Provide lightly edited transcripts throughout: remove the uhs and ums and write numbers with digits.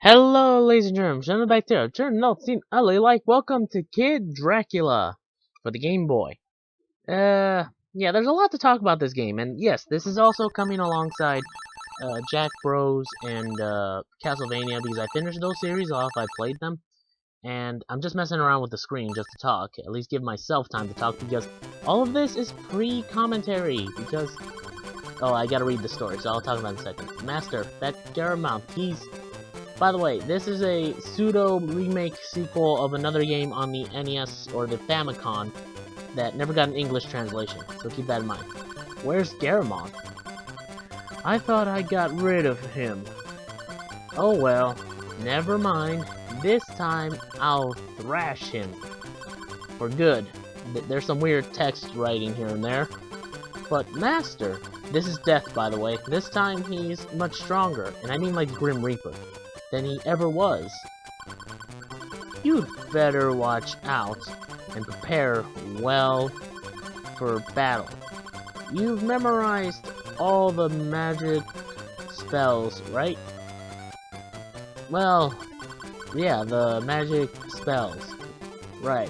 Hello, ladies and germs. Gentlemen back there. Turn no scene ugly like welcome to Kid Dracula for the Game Boy. Yeah, there's a lot to talk about this game, and yes, this is also coming alongside Jack Bros and Castlevania because I finished those series off. I played them, and I'm just messing around with the screen just to talk. At least give myself time to talk because all of this is pre-commentary. Because I gotta read the story, so I'll talk about it in a second. Master, that Garamount, by the way, this is a pseudo-remake sequel of another game on the NES or the Famicom that never got an English translation, so keep that in mind. Where's Garamond? I thought I got rid of him. Oh well, never mind. This time, I'll thrash him. For good. There's some weird text writing here and there. But Master, this is Death, by the way. This time he's much stronger, and I mean like Grim Reaper, than he ever was. You'd better watch out and prepare well for battle. You've memorized all the magic spells, right? Well, yeah, the magic spells. Right.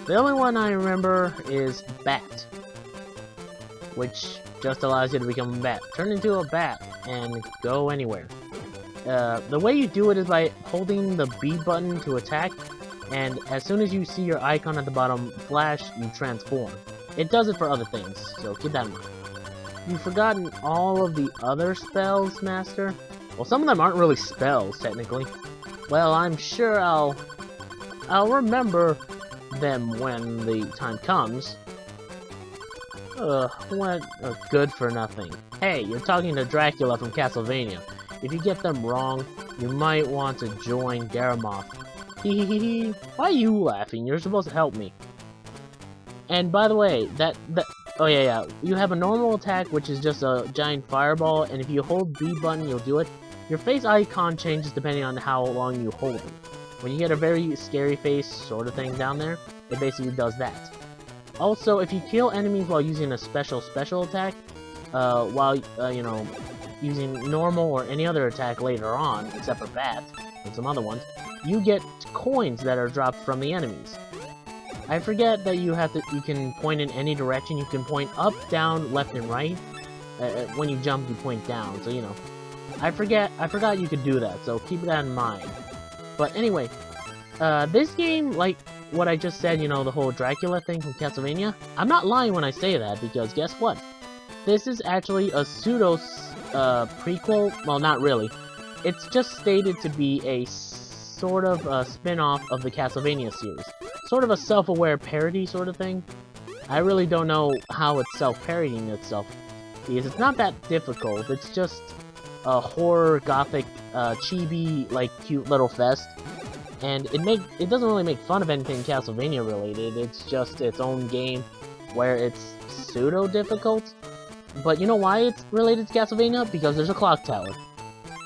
The only one I remember is Bat, which just allows you to become a bat. Turn into a bat and go anywhere. The way you do it is by holding the B button to attack, and as soon as you see your icon at the bottom flash, you transform. It does it for other things, so keep that in mind. You've forgotten all of the other spells, Master? Well, some of them aren't really spells, technically. Well, I'm sure I'll remember them when the time comes. What a good for nothing. Hey, you're talking to Dracula from Castlevania. If you get them wrong, you might want to join Garamoth. Hehehe. Why are you laughing? You're supposed to help me. And by the way, oh yeah, you have a normal attack, which is just a giant fireball, and if you hold B button, you'll do it. Your face icon changes depending on how long you hold it. When you get a very scary face sort of thing down there, it basically does that. Also, if you kill enemies while using a special attack, using normal or any other attack later on, except for Bat and some other ones, you get coins that are dropped from the enemies. I forget that you can point in any direction. You can point up, down, left, and right. When you jump, you point down. So I forgot you could do that. So keep that in mind. But anyway, this game, like what I just said, the whole Dracula thing from Castlevania, I'm not lying when I say that, because guess what? This is actually a pseudo prequel. Well, not really. It's just stated to be a sort of a spin-off of the Castlevania series. Sort of a self-aware parody sort of thing. I really don't know how it's self-parodying itself, because it's not that difficult. It's just a horror, gothic, chibi, like, cute little fest. And it doesn't really make fun of anything Castlevania related. It's just its own game where it's pseudo-difficult. But you know why it's related to Castlevania? Because there's a clock tower.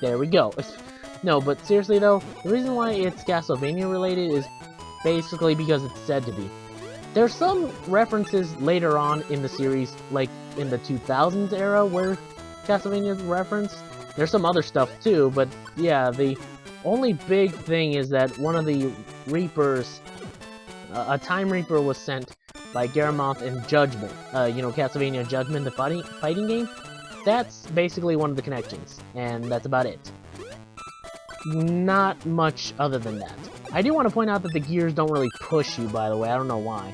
There we go. No, but seriously though, the reason why it's Castlevania related is basically because it's said to be. There's some references later on in the series, like in the 2000s era, where Castlevania's referenced. There's some other stuff too, but yeah, the only big thing is that one of the Reapers, a Time Reaper, was sent by Garamoth in Judgment. Castlevania Judgment, the fighting game? That's basically one of the connections, and that's about it. Not much other than that. I do want to point out that the gears don't really push you, by the way. I don't know why.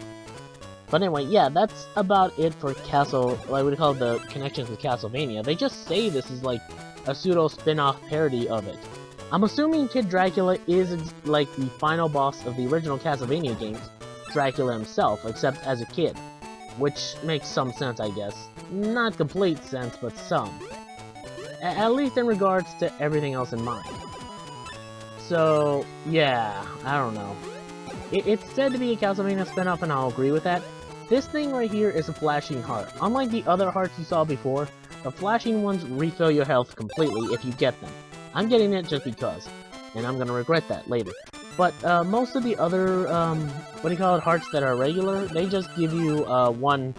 But anyway, yeah, that's about it for the connections with Castlevania. They just say this is like a pseudo spin-off parody of it. I'm assuming Kid Dracula is like the final boss of the original Castlevania games, Dracula himself, except as a kid. Which makes some sense, I guess. Not complete sense, but some. At least in regards to everything else in mind. So, yeah, I don't know. It's said to be a Castlevania spin-off, and I'll agree with that. This thing right here is a flashing heart. Unlike the other hearts you saw before, the flashing ones refill your health completely if you get them. I'm getting it just because, and I'm gonna regret that later. But most of the other, hearts that are regular, they just give you 1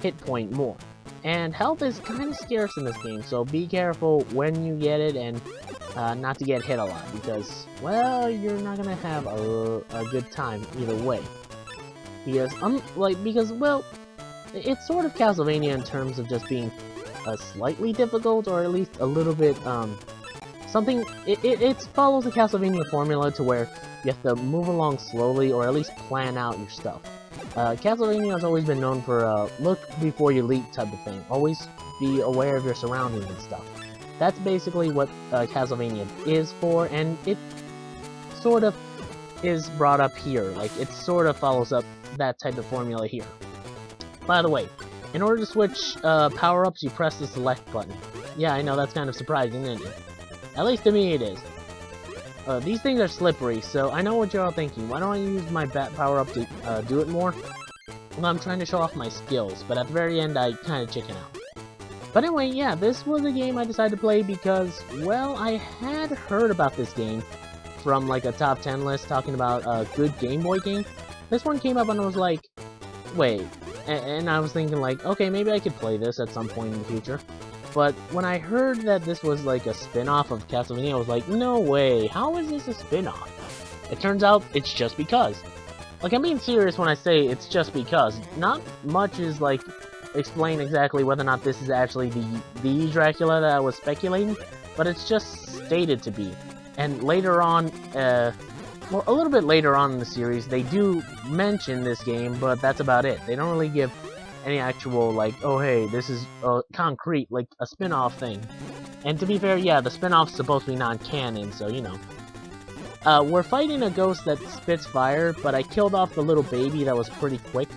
hit point more. And health is kind of scarce in this game, so be careful when you get it, and not to get hit a lot, because, well, you're not gonna have a good time either way. Because, well, it's sort of Castlevania in terms of just being slightly difficult, or at least a little bit, something, it follows the Castlevania formula to where you have to move along slowly, or at least plan out your stuff. Castlevania has always been known for, look before you leap type of thing. Always be aware of your surroundings and stuff. That's basically what Castlevania is for, and it sort of is brought up here. Like, it sort of follows up that type of formula here. By the way, in order to switch power-ups, you press the select button. Yeah, I know, that's kind of surprising, isn't it? At least to me it is. These things are slippery, so I know what you're all thinking. Why don't I use my bat power-up to do it more? Well, I'm trying to show off my skills, but at the very end I kind of chicken out. But anyway, yeah, this was a game I decided to play because, well, I had heard about this game from like a top 10 list talking about a good Game Boy game. This one came up and I was like, wait, and I was thinking like, okay, maybe I could play this at some point in the future. But when I heard that this was like a spin-off of Castlevania, I was like, no way, how is this a spin-off? It turns out it's just because. Like, I'm being serious when I say it's just because. Not much is like explain exactly whether or not this is actually the Dracula that I was speculating, but it's just stated to be. And later on, well, a little bit later on in the series, they do mention this game, but that's about it. They don't really give any actual, like, oh hey, this is concrete, like a spin-off thing. And to be fair, yeah, the spin-off's supposed to be non-canon, so you know. We're fighting a ghost that spits fire, but I killed off the little baby that was pretty quick.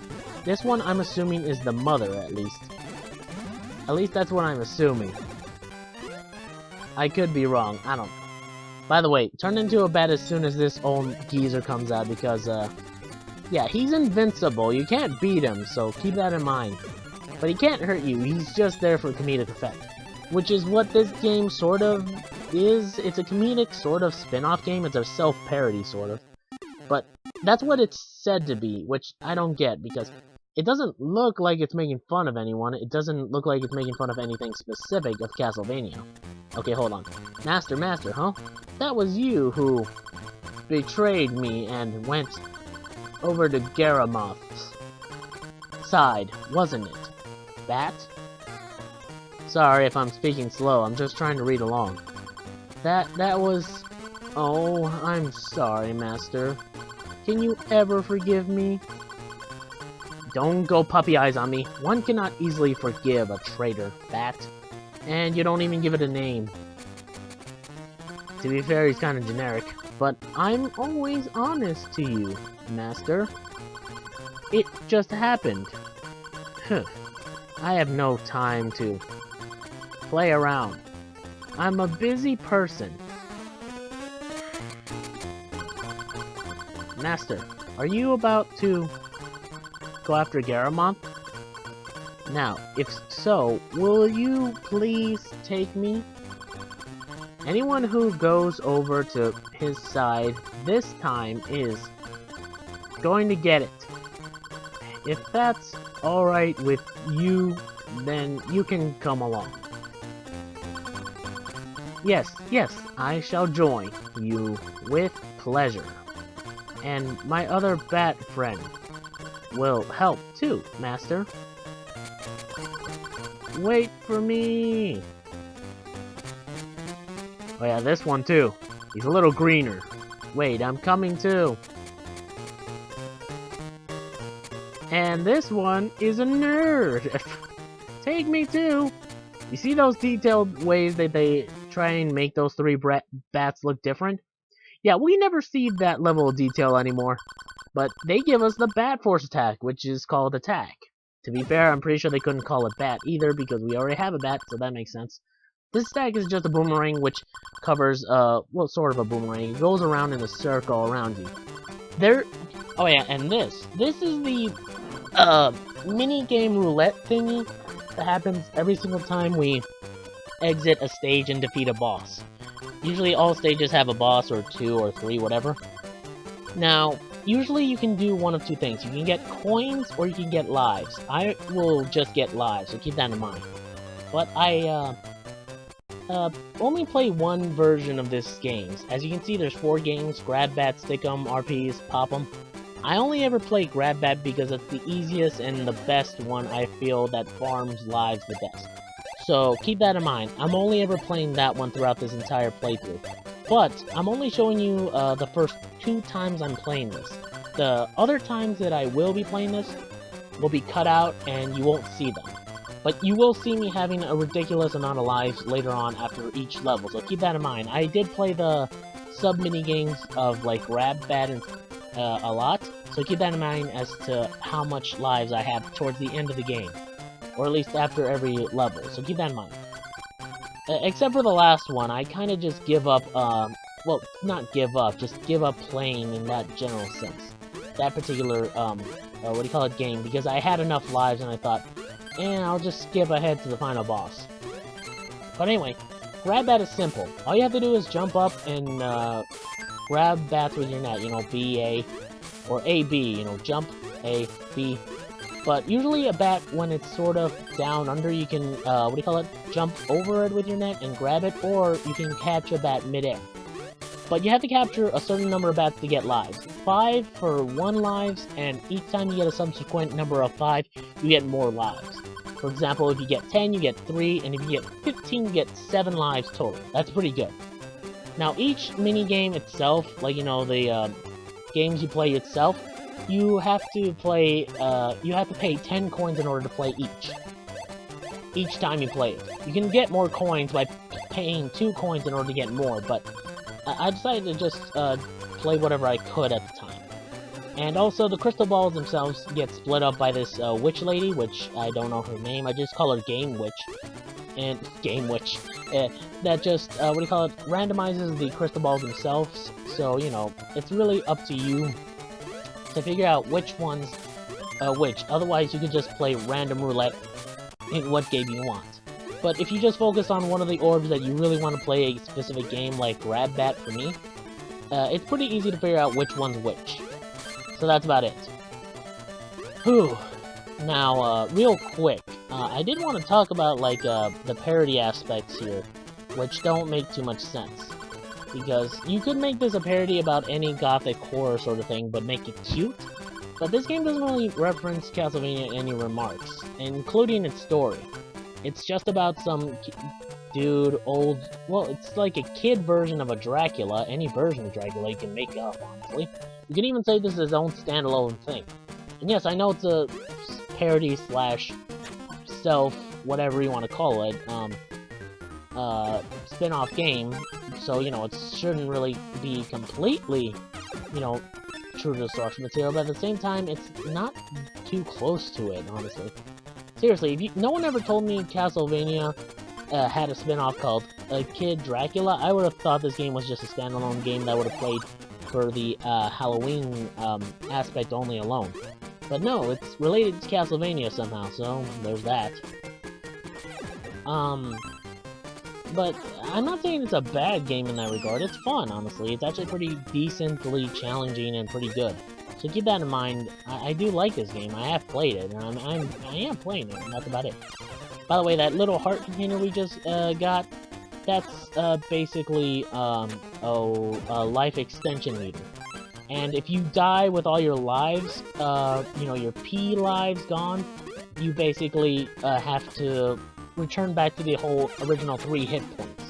This one, I'm assuming, is the mother, at least. At least that's what I'm assuming. I could be wrong, I don't know. By the way, turn into a bat as soon as this old geezer comes out, because, yeah, he's invincible. You can't beat him, so keep that in mind. But he can't hurt you, he's just there for comedic effect. Which is what this game sort of is. It's a comedic sort of spin-off game, it's a self-parody, sort of. But that's what it's said to be, which I don't get, because it doesn't look like it's making fun of anyone, it doesn't look like it's making fun of anything specific of Castlevania. Okay, hold on. Master, huh? That was you who betrayed me and went over to Garamoth's side, wasn't it? Bat? Sorry if I'm speaking slow, I'm just trying to read along. That was... Oh, I'm sorry, Master. Can you ever forgive me? Don't go puppy eyes on me. One cannot easily forgive a traitor, Bat. And you don't even give it a name. To be fair, he's kind of generic. But I'm always honest to you, Master. It just happened. I have no time to play around. I'm a busy person. Master, are you about to go after Garamoth? Now, if so, will you please take me? Anyone who goes over to his side this time is going to get it. If that's alright with you, then you can come along. Yes, I shall join you with pleasure. And my other bat friend will help too, Master. Wait for me! Oh yeah, this one too. He's a little greener. Wait, I'm coming too. And this one is a nerd. Take me too. You see those detailed ways that they try and make those three bats look different? Yeah, we never see that level of detail anymore. But they give us the Bat Force attack, which is called Attack. To be fair, I'm pretty sure they couldn't call it Bat either, because we already have a Bat, so that makes sense. This attack is just a boomerang, which covers, well, sort of a boomerang. It goes around in a circle around you. Oh yeah, and this is the, mini-game roulette thingy that happens every single time we exit a stage and defeat a boss. Usually all stages have a boss, or 2 or 3, whatever. Now, usually you can do one of two things. You can get coins, or you can get lives. I will just get lives, so keep that in mind. But only play one version of this game. As you can see, there's 4 games: Grab Bat, Stick 'em, RPs, Pop 'em. I only ever play Grab Bat because it's the easiest and the best one I feel that farms lives the best. So keep that in mind. I'm only ever playing that one throughout this entire playthrough. But I'm only showing you the first 2 times I'm playing this. The other times that I will be playing this will be cut out and you won't see them. But you will see me having a ridiculous amount of lives later on after each level, so keep that in mind. I did play the sub-mini-games of, like, Grab Bat and a lot, so keep that in mind as to how much lives I have towards the end of the game. Or at least after every level, so keep that in mind. Except for the last one, I kind of just give up, well, not give up, just give up playing in that general sense. That particular, what do you call it, game, because I had enough lives and I thought, I'll just skip ahead to the final boss. But anyway, Grab Bat is simple. All you have to do is jump up and grab bats with your net, you know, B, A, or A, B, you know, jump, A, B. But usually a bat, when it's sort of down under, you can, what do you call it, jump over it with your net and grab it, or you can catch a bat mid-air. But you have to capture a certain number of bats to get lives. 5 for 1 lives, and each time you get a subsequent number of 5, you get more lives. For example, if you get 10, you get 3, and if you get 15, you get 7 lives total. That's pretty good. Now, each minigame itself, like, you know, the games you play itself, you have to play, you have to pay 10 coins in order to play each time you play it. You can get more coins by paying 2 coins in order to get more, but I decided to just play whatever I could at the time. And also, the crystal balls themselves get split up by this witch lady, which I don't know her name, I just call her Game Witch. And Game Witch. That just, what do you call it, randomizes the crystal balls themselves, so, you know, it's really up to you to figure out which ones, which. Otherwise, you could just play random roulette in what game you want. But if you just focus on one of the orbs that you really want to play a specific game, like Grab Bat for me, it's pretty easy to figure out which one's which. So that's about it. Whew. Now, real quick, I did want to talk about, like, the parody aspects here, which don't make too much sense. Because you could make this a parody about any gothic horror sort of thing, but make it cute. But this game doesn't really reference Castlevania in any remarks, including its story. It's just about some dude, well, it's like a kid version of a Dracula, any version of Dracula you can make up, honestly. You can even say this is its own standalone thing. And yes, I know it's a parody slash self, whatever you want to call it, spin-off game, so, you know, it shouldn't really be completely, you know, true to the source material, but at the same time, it's not too close to it, honestly. Seriously, no one ever told me Castlevania had a spin-off called Kid Dracula, I would have thought this game was just a standalone game that I would have played for the Halloween aspect only alone. But no, it's related to Castlevania somehow, so there's that. But I'm not saying it's a bad game in that regard, it's fun, honestly. It's actually pretty decently challenging and pretty good. So keep that in mind. I do like this game, I have played it, and I am playing it, and that's about it. By the way, that little heart container we just got, that's basically a life extension meter. And if you die with all your lives, you know, your P lives gone, you basically have to return back to the whole original 3 hit points.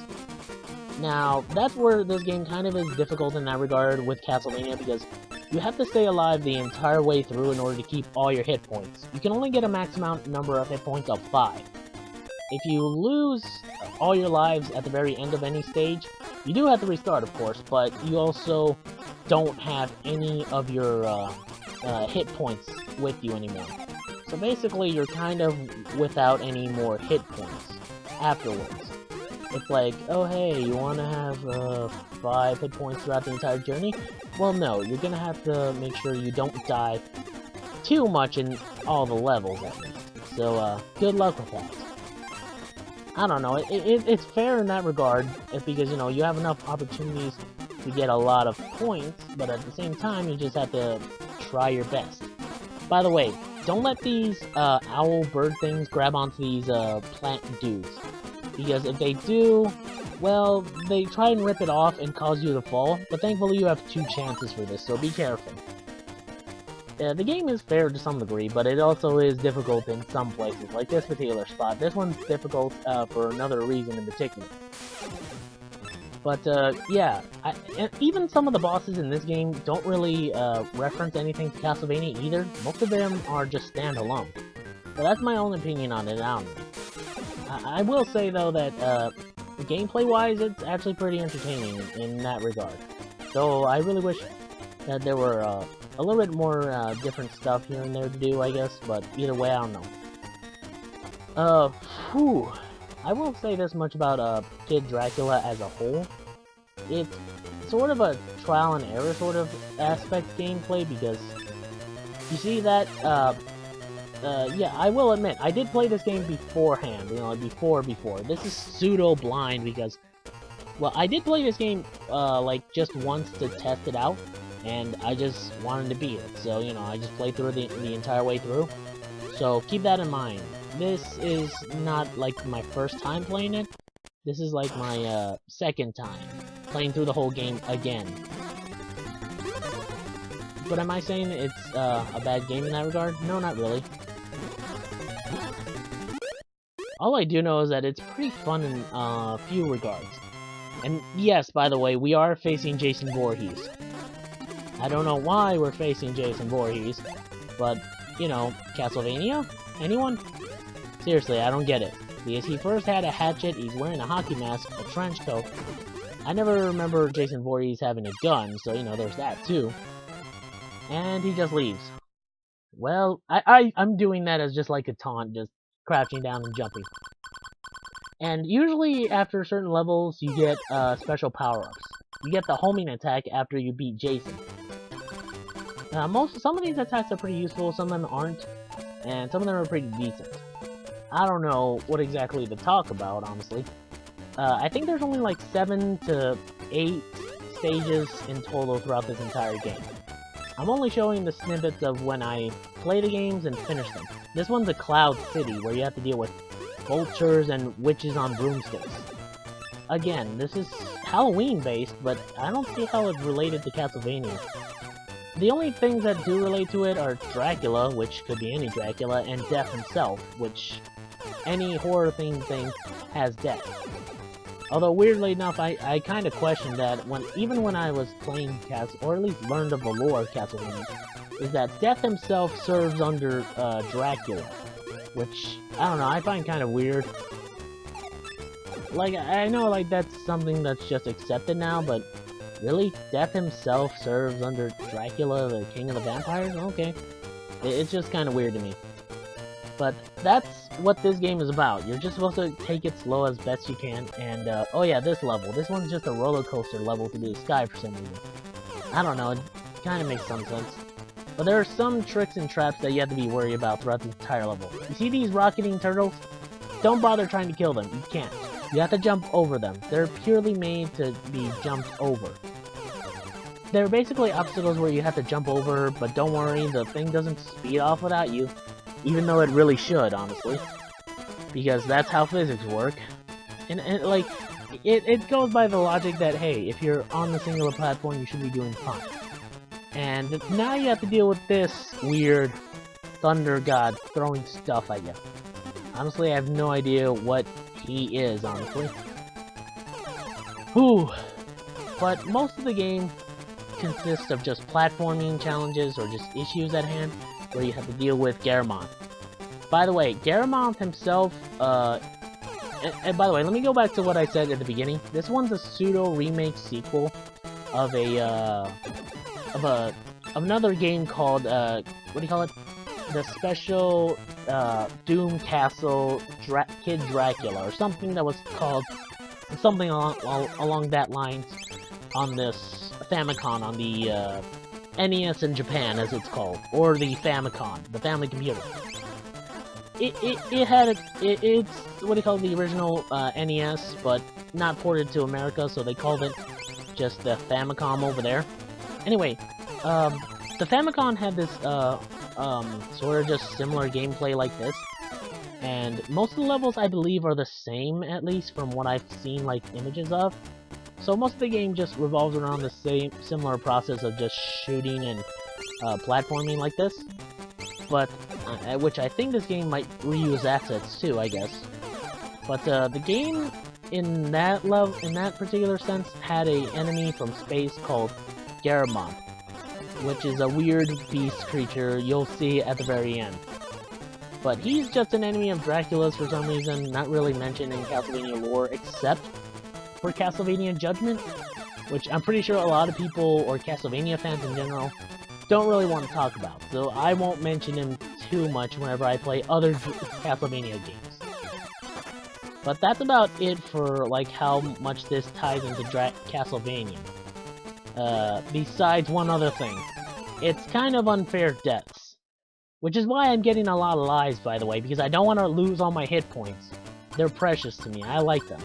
Now, that's where this game kind of is difficult in that regard with Castlevania, because you have to stay alive the entire way through in order to keep all your hit points. You can only get a maximum number of hit points of 5. If you lose all your lives at the very end of any stage, you do have to restart, of course, but you also don't have any of your hit points with you anymore. So basically, you're kind of without any more hit points afterwards. It's like, oh hey, you want to have 5 hit points throughout the entire journey? Well no, you're gonna have to make sure you don't die too much in all the levels at least. So good luck with that. I don't know, it's fair in that regard, because, you know, you have enough opportunities to get a lot of points, but at the same time, you just have to try your best. By the way, don't let these owl bird things grab onto these plant dudes. because if they do, well, they try and rip it off and cause you to fall, but thankfully you have 2 chances for this, so be careful. The game is fair to some degree, but it also is difficult in some places, like this particular spot. This one's difficult for another reason in particular. But, yeah, and even some of the bosses in this game don't really reference anything to Castlevania either. Most of them are just standalone. But that's my own opinion on it, I don't know. I will say, though, that gameplay-wise, it's actually pretty entertaining in that regard. So I really wish that there were a little bit more different stuff here and there to do, I guess, but either way, I don't know. I will say this much about Kid Dracula as a whole. It's sort of a trial and error sort of aspect gameplay, because you see that, yeah, I will admit, I did play this game beforehand, you know, before. This is pseudo-blind because, well, I did play this game, like, just once to test it out, and I just wanted to beat it, so, you know, I just played through the entire way through. So, keep that in mind. This is not, like, my first time playing it. This is, like, my, second time playing through the whole game again. But am I saying it's, a bad game in that regard? No, not really. All I do know is that it's pretty fun in, a few regards. And, yes, by the way, we are facing Jason Voorhees. I don't know why we're facing Jason Voorhees, but, you know, Castlevania? Anyone? Seriously, I don't get it. Because he first had a hatchet, he's wearing a hockey mask, a trench coat. I never remember Jason Voorhees having a gun, so, you know, there's that too. And he just leaves. Well, I'm doing that as just like a taunt, just crouching down and jumping. And usually after certain levels, you get special power-ups. You get the homing attack after you beat Jason. Some of these attacks are pretty useful, some of them aren't, and some of them are pretty decent. I don't know what exactly to talk about, honestly. I think there's only like 7 to 8 stages in total throughout this entire game. I'm only showing the snippets of when I play the games and finish them. This one's a Cloud City, where you have to deal with vultures and witches on broomsticks. Again, this is Halloween-based, but I don't see how it's related to Castlevania. The only things that do relate to it are Dracula, which could be any Dracula, and Death himself, which any horror-themed thing has Death. Although, weirdly enough, I kind of questioned that even when I was playing or at least learned of the lore of Castlevania, is that Death himself serves under Dracula, which, I don't know, I find kind of weird. Like, I know, like, that's something that's just accepted now, but really? Death himself serves under Dracula, the king of the vampires? Okay. It's just kind of weird to me. But that's what this game is about. You're just supposed to take it slow as best you can, and, oh yeah, this level. This one's just a roller coaster level to the sky for some reason. I don't know, it kind of makes some sense. But there are some tricks and traps that you have to be worried about throughout the entire level. You see these rocketing turtles? Don't bother trying to kill them. You can't. You have to jump over them. They're purely made to be jumped over. They're basically obstacles where you have to jump over, but don't worry, the thing doesn't speed off without you. Even though it really should, honestly. Because that's how physics work. And like, it goes by the logic that, hey, if you're on the singular platform, you should be doing fine. And now you have to deal with this weird thunder god throwing stuff at you. Honestly, I have no idea what he is, honestly. Whew. But most of the game consists of just platforming challenges or just issues at hand, where you have to deal with Garamond. By the way, Garamond himself, and by the way, let me go back to what I said at the beginning. This one's a pseudo-remake sequel of another game called, what do you call it? The Special, Doom Castle Kid Dracula, or something that was called, something along that line, on this Famicom, on the, NES in Japan, as it's called, or the Famicom, the family computer. It's what do you call it, the original NES, but not ported to America, so they called it just the Famicom over there. Anyway, the Famicom had this sort of just similar gameplay like this, And most of the levels, I believe, are the same, at least from what I've seen, like, images of. So most of the game just revolves around the similar process of just shooting and platforming like this. But, which I think this game might reuse assets too, I guess. But the game, in that particular sense, had a enemy from space called Garamond, which is a weird beast creature you'll see at the very end. But he's just an enemy of Dracula's for some reason, not really mentioned in Castlevania lore, except for Castlevania Judgment, which I'm pretty sure a lot of people, or Castlevania fans in general, don't really want to talk about. So I won't mention him too much whenever I play other Castlevania games. But that's about it for like how much this ties into Castlevania. Besides one other thing. It's kind of unfair deaths. Which is why I'm getting a lot of lives, by the way, because I don't want to lose all my hit points. They're precious to me. I like them.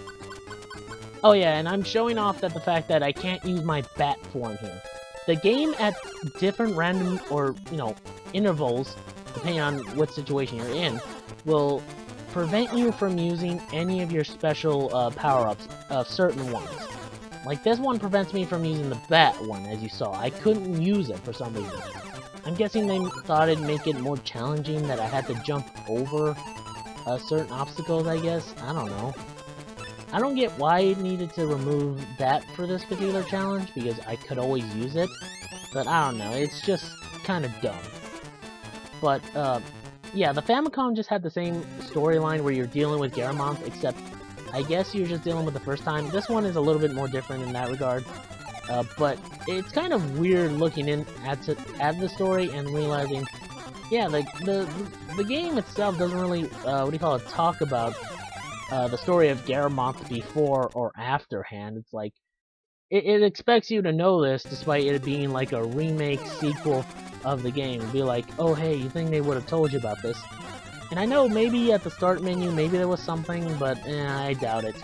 Oh yeah, and I'm showing off the fact that I can't use my bat form here. The game at different random, or, intervals, depending on what situation you're in, will prevent you from using any of your special power-ups, certain ones. Like this one prevents me from using the bat one, as you saw. I couldn't use it for some reason. I'm guessing they thought it'd make it more challenging, that I had to jump over certain obstacles, I guess. I don't know. I don't get why it needed to remove that for this particular challenge, because I could always use it. But I don't know, it's just kind of dumb. But, yeah, the Famicom just had the same storyline where you're dealing with Garamond, except I guess you're just dealing with the first time. This one is a little bit more different in that regard. But it's kind of weird looking at the story and realizing, yeah, the game itself doesn't really, talk about the story of Garamond before or afterhand. It's like, it expects you to know this despite it being like a remake sequel of the game. It'd be like, oh hey, you think they would have told you about this? And I know maybe at the start menu, maybe there was something, but I doubt it.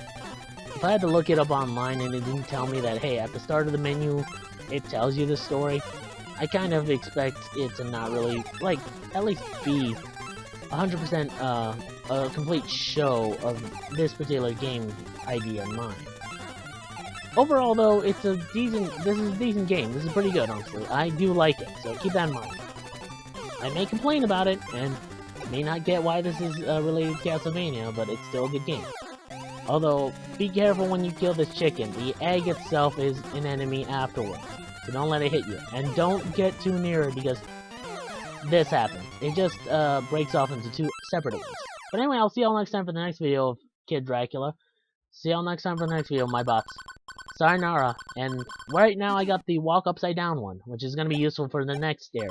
If I had to look it up online and it didn't tell me that, hey, at the start of the menu, it tells you the story, I kind of expect it to not really, like, at least be 100% a complete show of this particular game idea in mind. Overall, though, this is a decent game. This is pretty good, honestly. I do like it, so keep that in mind. I may complain about it, and may not get why this is related to Castlevania, but it's still a good game. Although, be careful when you kill this chicken. The egg itself is an enemy afterwards, so don't let it hit you. And don't get too near it, because this happens. It just breaks off into two separate ones. But anyway, I'll see y'all next time for the next video of Kid Dracula. See y'all next time for the next video, my bots. Sayonara, and right now I got the walk upside down one, which is going to be useful for the next area.